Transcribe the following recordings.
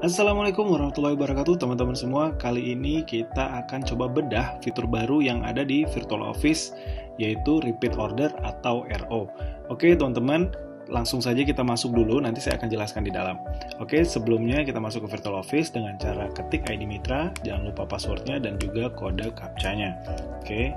Assalamualaikum warahmatullahi wabarakatuh teman-teman semua. Kali ini kita akan coba bedah fitur baru yang ada di Virtual Office, yaitu Repeat Order atau RO. Oke teman-teman, langsung saja kita masuk dulu, nanti saya akan jelaskan di dalam. Oke, sebelumnya kita masuk ke Virtual Office dengan cara ketik ID Mitra, jangan lupa passwordnya dan juga kode captcha-nya. Oke,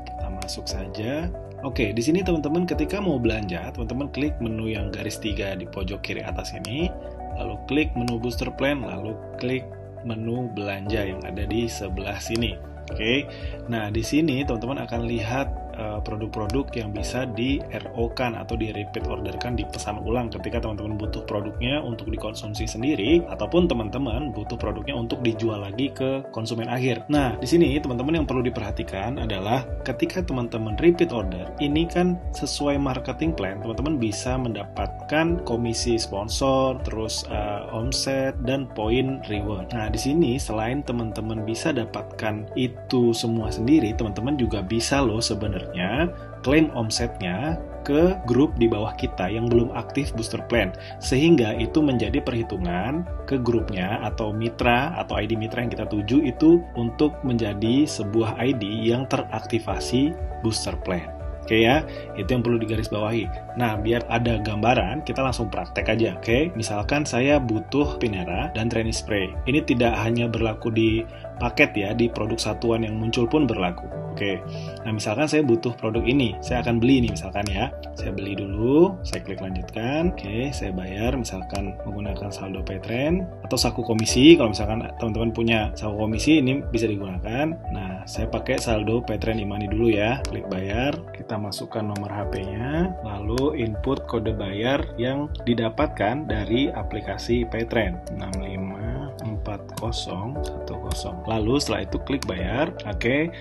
kita masuk saja. Oke, di sini teman-teman ketika mau belanja, teman-teman klik menu yang garis 3 di pojok kiri atas ini, lalu klik menu booster plan, lalu klik menu belanja yang ada di sebelah sini. Oke, nah di sini teman-teman akan lihat produk-produk yang bisa di RO-kan atau di repeat orderkan, dipesan ulang ketika teman-teman butuh produknya untuk dikonsumsi sendiri ataupun teman-teman butuh produknya untuk dijual lagi ke konsumen akhir. Nah, di sini teman-teman yang perlu diperhatikan adalah ketika teman-teman repeat order, ini kan sesuai marketing plan, teman-teman bisa mendapatkan komisi sponsor, terus omset dan poin reward. Nah, di sini selain teman-teman bisa dapatkan itu semua sendiri, teman-teman juga bisa loh sebenarnya klaim omsetnya ke grup di bawah kita yang belum aktif booster plan, sehingga itu menjadi perhitungan ke grupnya atau mitra atau ID mitra yang kita tuju itu untuk menjadi sebuah ID yang teraktivasi booster plan. Oke ya, itu yang perlu digarisbawahi. Nah, biar ada gambaran, kita langsung praktek aja. Oke, misalkan saya butuh Pinera dan Training Spray. Ini tidak hanya berlaku di paket ya, di produk satuan yang muncul pun berlaku. Oke, nah misalkan saya butuh produk ini, saya akan beli nih misalkan ya. Saya beli dulu, saya klik lanjutkan. Oke, saya bayar misalkan menggunakan saldo Paytrend atau saku komisi. Kalau misalkan teman-teman punya saku komisi, ini bisa digunakan. Nah, saya pakai saldo Paytrend Imani dulu ya. Klik bayar, kita masukkan nomor HP-nya, lalu input kode bayar yang didapatkan dari aplikasi Paytrend 654010. Lalu setelah itu klik bayar. Oke,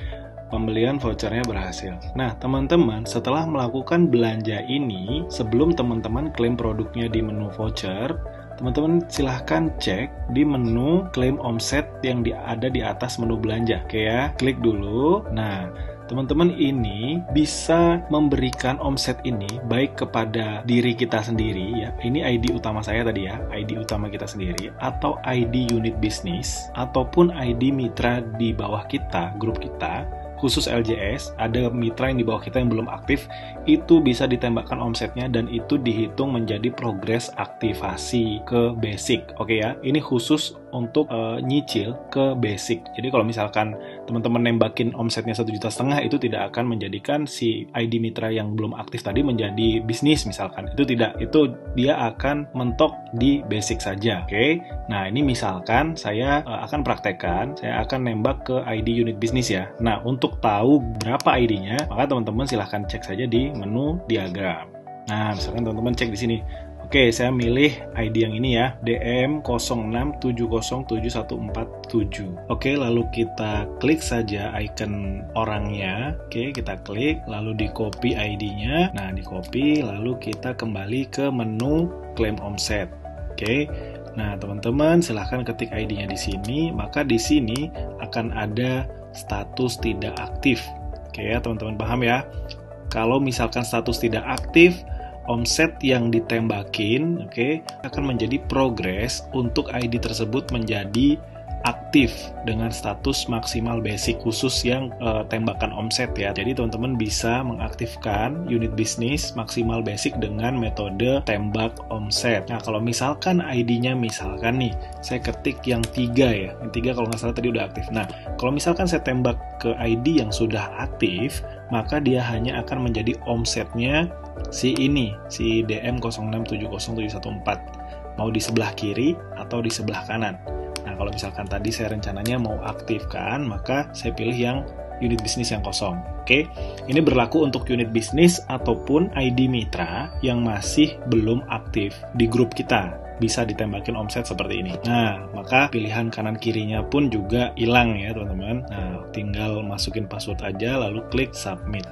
pembelian vouchernya berhasil. Nah, teman-teman, setelah melakukan belanja ini, sebelum teman-teman klaim produknya di menu voucher, teman-teman silahkan cek di menu klaim omset yang ada di atas menu belanja. Oke ya, klik dulu. Nah, teman-teman ini bisa memberikan omset ini baik kepada diri kita sendiri ya. Ini ID utama saya tadi ya, ID utama kita sendiri, atau ID unit bisnis, ataupun ID mitra di bawah kita, grup kita. Khusus LJS, ada mitra yang di bawah kita yang belum aktif, itu bisa ditembakkan omsetnya dan itu dihitung menjadi progres aktivasi ke basic. Oke ya, ini khusus untuk nyicil ke basic. Jadi kalau misalkan teman-teman nembakin omsetnya 1,5 juta, itu tidak akan menjadikan si ID mitra yang belum aktif tadi menjadi bisnis misalkan. Itu tidak, itu dia akan mentok di basic saja. Oke, nah ini misalkan saya akan praktekkan, saya akan nembak ke ID unit bisnis ya. Nah, untuk tahu berapa ID-nya, maka teman-teman silahkan cek saja di menu diagram. Nah, misalkan teman-teman cek di sini. Oke, saya milih ID yang ini ya, DM06707147. Oke, lalu kita klik saja icon orangnya. Oke, kita klik, lalu di copy ID-nya. Nah, di copy, lalu kita kembali ke menu claim omset. Oke, nah teman-teman silahkan ketik ID-nya di sini, maka di sini akan ada status tidak aktif. Oke ya, teman-teman paham ya? Kalau misalkan status tidak aktif, omset yang ditembakin, oke, akan menjadi progres untuk ID tersebut menjadi aktif dengan status maksimal basic, khusus yang tembakan omset ya. Jadi teman-teman bisa mengaktifkan unit bisnis maksimal basic dengan metode tembak omset. Nah, kalau misalkan ID-nya misalkan nih, saya ketik yang 3 ya, yang 3 kalau nggak salah tadi udah aktif. Nah, kalau misalkan saya tembak ke ID yang sudah aktif, maka dia hanya akan menjadi omsetnya si ini, si DM06707114, mau di sebelah kiri atau di sebelah kanan. Nah, kalau misalkan tadi saya rencananya mau aktifkan, maka saya pilih yang unit bisnis yang kosong. Oke, ini berlaku untuk unit bisnis ataupun ID mitra yang masih belum aktif di grup kita. Bisa ditembakin omset seperti ini. Nah, maka pilihan kanan kirinya pun juga hilang ya teman-teman. Nah, tinggal masukin password aja, lalu klik submit.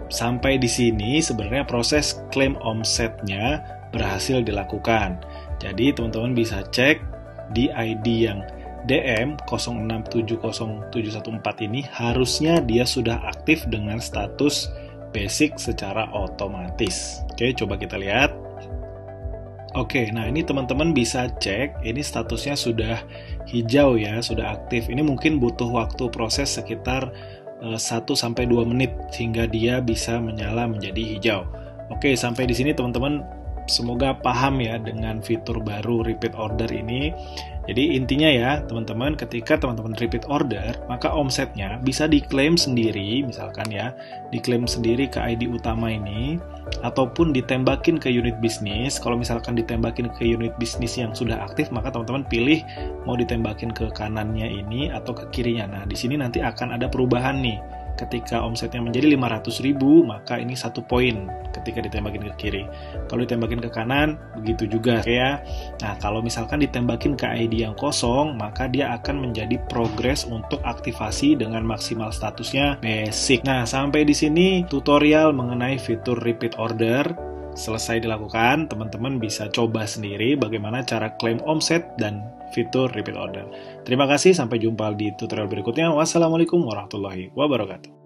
Sampai di sini sebenarnya proses klaim omsetnya berhasil dilakukan. Jadi teman-teman bisa cek di ID yang DM06707114 ini harusnya dia sudah aktif dengan status basic secara otomatis. Oke, coba kita lihat. Oke, nah ini teman-teman bisa cek, ini statusnya sudah hijau ya, sudah aktif. Ini mungkin butuh waktu proses sekitar 1-2 menit sehingga dia bisa menyala menjadi hijau. Oke, sampai di sini teman-teman semoga paham ya dengan fitur baru repeat order ini. Jadi intinya ya teman-teman, ketika teman-teman repeat order, maka omsetnya bisa diklaim sendiri, misalkan ya, diklaim sendiri ke ID utama ini, ataupun ditembakin ke unit bisnis. Kalau misalkan ditembakin ke unit bisnis yang sudah aktif, maka teman-teman pilih mau ditembakin ke kanannya ini atau ke kirinya. Nah, di sini nanti akan ada perubahan nih. Ketika omsetnya menjadi 500.000, maka ini 1 poin ketika ditembakin ke kiri. Kalau ditembakin ke kanan, begitu juga ya. Nah, kalau misalkan ditembakin ke ID yang kosong, maka dia akan menjadi progres untuk aktivasi dengan maksimal statusnya basic. Nah, sampai di sini tutorial mengenai fitur repeat order selesai dilakukan. Teman-teman bisa coba sendiri bagaimana cara klaim omset dan fitur repeat order. Terima kasih, sampai jumpa di tutorial berikutnya. Wassalamualaikum warahmatullahi wabarakatuh.